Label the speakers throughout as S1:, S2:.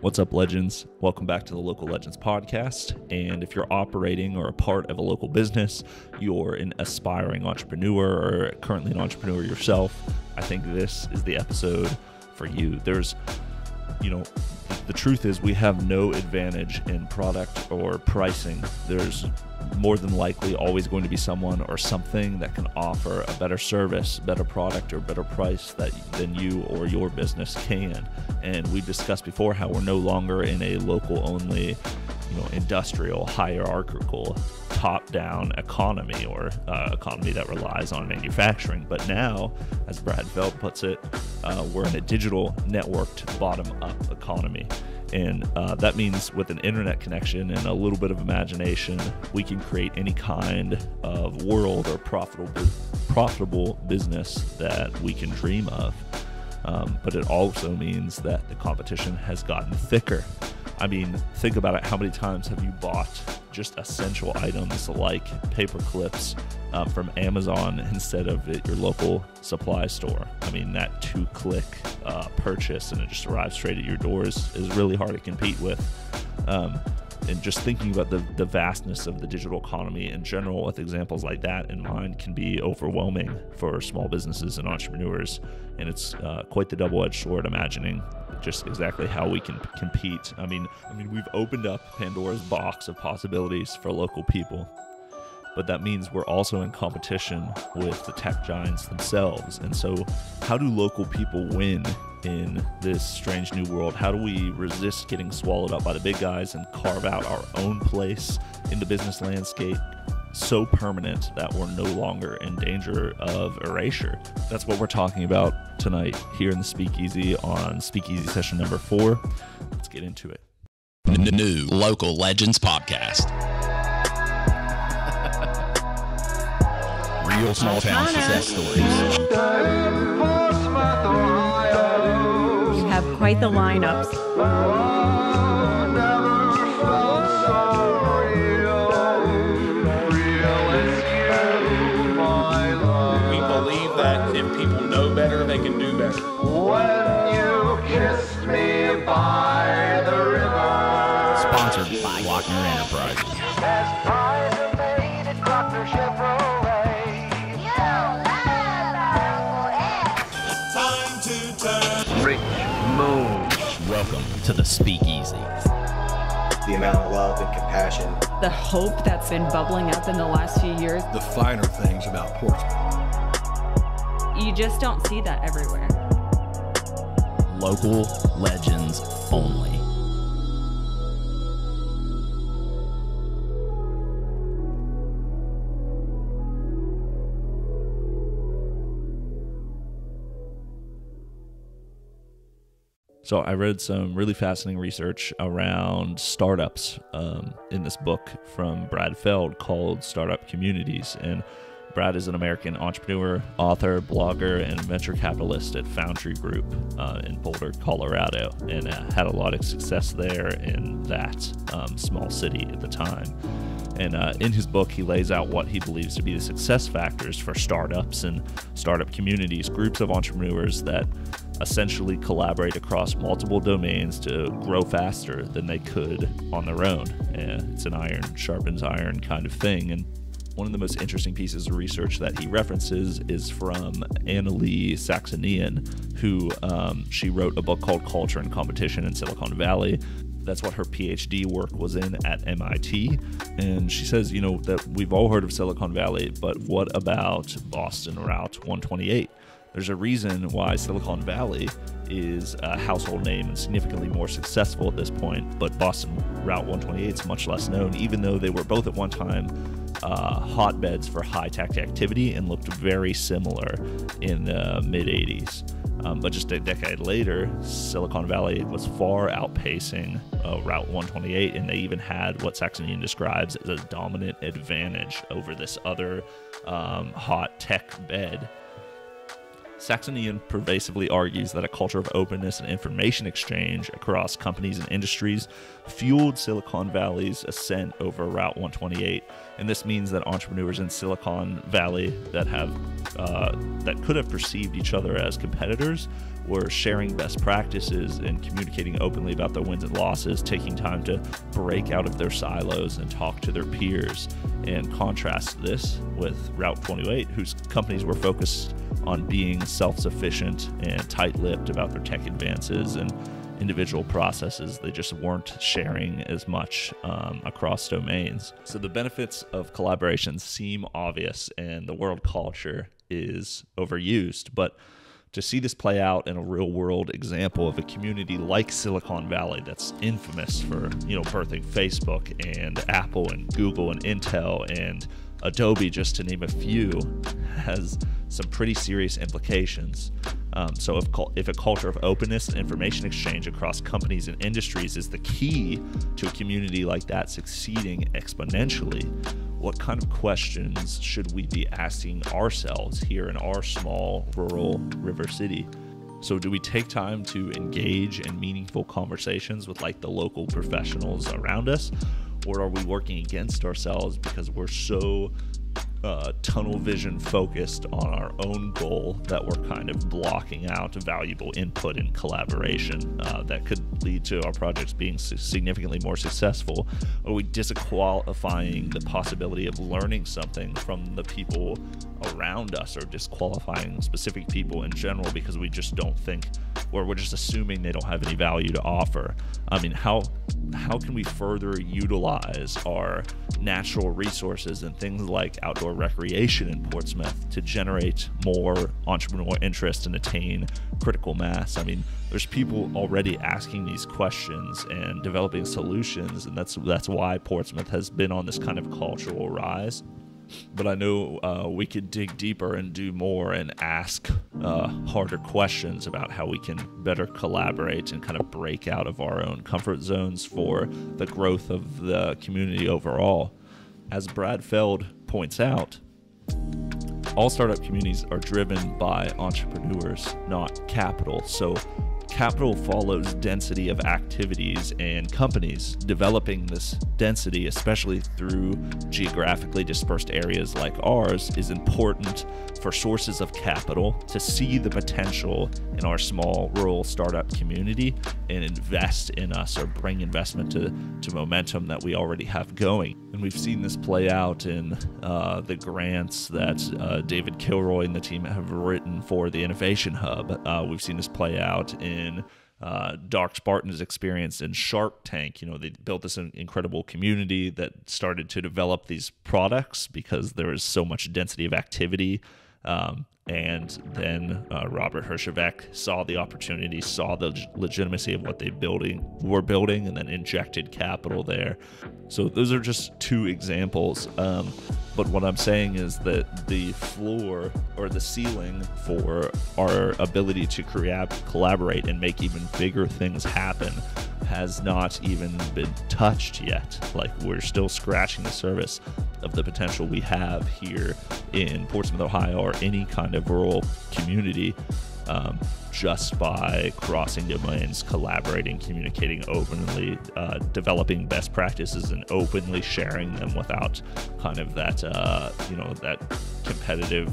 S1: What's up, legends? Welcome back to the Local Legends podcast. And if you're operating or a part of a local business, you're an aspiring entrepreneur or currently an entrepreneur yourself, I think this is the episode for you. The truth is we have no advantage in product or pricing. There's more than likely always going to be someone or something that can offer a better service, better product, or better price than you or your business can. And we've discussed before how we're no longer in a local-only, industrial, hierarchical, top-down economy or economy that relies on manufacturing. But now, as Brad Feld puts it, we're in a digital, networked, bottom-up economy. And that means with an internet connection and a little bit of imagination, we can create any kind of world or profitable business that we can dream of. But it also means that the competition has gotten thicker. I mean, think about it. How many times have you bought just essential items like paper clips from Amazon instead of at your local supply store? I mean, that 2-click purchase and it just arrives straight at your doors is really hard to compete with. And just thinking about the vastness of the digital economy in general with examples like that in mind can be overwhelming for small businesses and entrepreneurs. And it's quite the double-edged sword imagining just exactly how we can compete. I mean, we've opened up Pandora's box of possibilities for local people, but that means we're also in competition with the tech giants themselves. And so how do local people win in this strange new world? How do we resist getting swallowed up by the big guys and carve out our own place in the business landscape so permanent that we're no longer in danger of erasure? That's what we're talking about tonight here in the Speakeasy on Speakeasy Session number 4. Let's get into it.
S2: New Local Legends Podcast. Real small town success stories.
S3: You have quite the lineups.
S4: We believe that if people know better, they can do better.
S5: When you kissed me by the river.
S2: Sponsored by Glockner Enterprises.
S5: As pies are made at Glockner Chevrolet.
S6: Time to turn.
S5: Rich Moon.
S2: Welcome to the Speakeasy.
S7: The amount of love and compassion.
S3: The hope that's been bubbling up in the last few years.
S6: The finer things about Portsmouth.
S3: You just don't see that everywhere.
S2: Local legends only.
S1: So I read some really fascinating research around startups in this book from Brad Feld called Startup Communities. And Brad is an American entrepreneur, author, blogger, and venture capitalist at Foundry Group in Boulder, Colorado, and had a lot of success there in that small city at the time. And in his book, he lays out what he believes to be the success factors for startups and startup communities, groups of entrepreneurs that essentially collaborate across multiple domains to grow faster than they could on their own. It's an iron sharpens iron kind of thing. And one of the most interesting pieces of research that he references is from AnnaLee Saxenian, who she wrote a book called Culture and Competition in Silicon Valley. That's what her PhD work was in at MIT. And she says, that we've all heard of Silicon Valley, but what about Boston Route 128? There's a reason why Silicon Valley is a household name and significantly more successful at this point, but Boston Route 128 is much less known, even though they were both at one time hotbeds for high-tech activity and looked very similar in the mid-'80s. But just a decade later, Silicon Valley was far outpacing Route 128, and they even had what Saxenian describes as a dominant advantage over this other hot tech bed. Saxenian pervasively argues that a culture of openness and information exchange across companies and industries fueled Silicon Valley's ascent over Route 128, and this means that entrepreneurs in Silicon Valley that could have perceived each other as competitors were sharing best practices and communicating openly about their wins and losses, taking time to break out of their silos and talk to their peers. And contrast this with Route 28, whose companies were focused on being self-sufficient and tight-lipped about their tech advances and individual processes. They just weren't sharing as much across domains. So the benefits of collaboration seem obvious, and the world culture is overused, but to see this play out in a real-world example of a community like Silicon Valley that's infamous for, birthing Facebook and Apple and Google and Intel and Adobe, just to name a few, has some pretty serious implications. So if a culture of openness and information exchange across companies and industries is the key to a community like that succeeding exponentially, what kind of questions should we be asking ourselves here in our small rural river city? So do we take time to engage in meaningful conversations with the local professionals around us? Or are we working against ourselves because we're so tunnel vision focused on our own goal that we're kind of blocking out valuable input and collaboration that could lead to our projects being significantly more successful? Are we disqualifying the possibility of learning something from the people around us, or disqualifying specific people in general because we just don't think, or we're just assuming they don't have any value to offer? I mean, how can we further utilize our natural resources and things like outdoor recreation in Portsmouth to generate more entrepreneurial interest and attain critical mass? I mean, there's people already asking these questions and developing solutions, and that's why Portsmouth has been on this kind of cultural rise. But I know we could dig deeper and do more and ask harder questions about how we can better collaborate and kind of break out of our own comfort zones for the growth of the community overall. As Brad Feld points out, all startup communities are driven by entrepreneurs, not capital. So capital follows density of activities, and companies developing this density, especially through geographically dispersed areas like ours, is important for sources of capital to see the potential in our small rural startup community and invest in us, or bring investment to momentum that we already have going. And we've seen this play out in the grants that David Kilroy and the team have written for the Innovation Hub. We've seen this play out in Dark Spartan's experience in Shark Tank. They built this incredible community that started to develop these products because there was so much density of activity. And then Robert Herjavec saw the opportunity, saw the legitimacy of what they were building, and then injected capital there. So those are just two examples. But what I'm saying is that the floor, or the ceiling, for our ability to collaborate and make even bigger things happen has not even been touched yet. We're still scratching the surface of the potential we have here in Portsmouth, Ohio, or any kind of rural community, just by crossing domains, collaborating, communicating openly, developing best practices, and openly sharing them without kind of that, that competitive,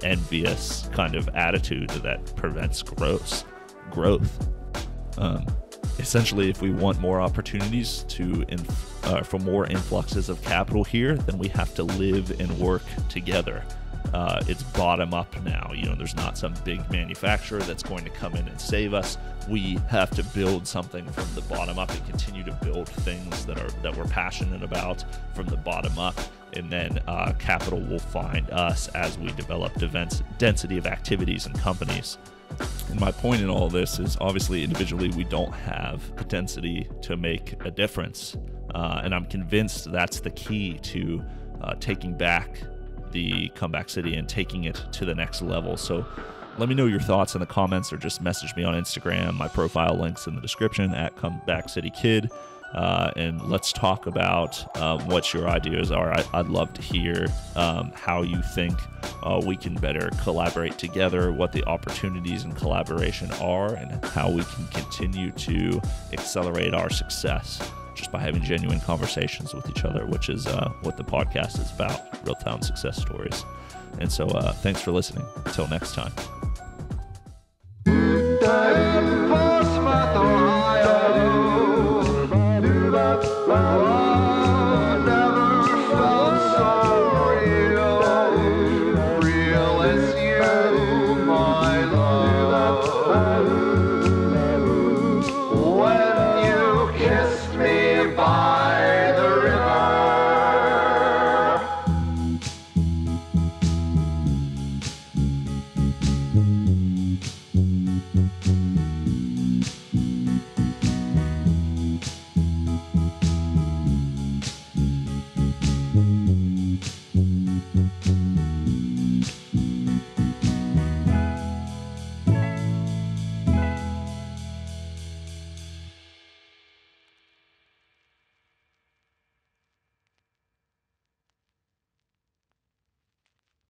S1: envious kind of attitude that prevents growth. Essentially, if we want more opportunities for more influxes of capital here, then we have to live and work together. It's bottom up now. There's not some big manufacturer that's going to come in and save us. We have to build something from the bottom up and continue to build things that we're passionate about from the bottom up. And then capital will find us as we develop density of activities and companies. And my point in all this is, obviously, individually, we don't have the density to make a difference. And I'm convinced that's the key to taking back the Comeback City and taking it to the next level. So let me know your thoughts in the comments, or just message me on Instagram. My profile link's in the description, @ComebackCityKid. and let's talk about what your ideas are. I'd love to hear how you think we can better collaborate together, what the opportunities in collaboration are, and how we can continue to accelerate our success just by having genuine conversations with each other, which is what the podcast is about, real-time success stories. And so thanks for listening. Until next time.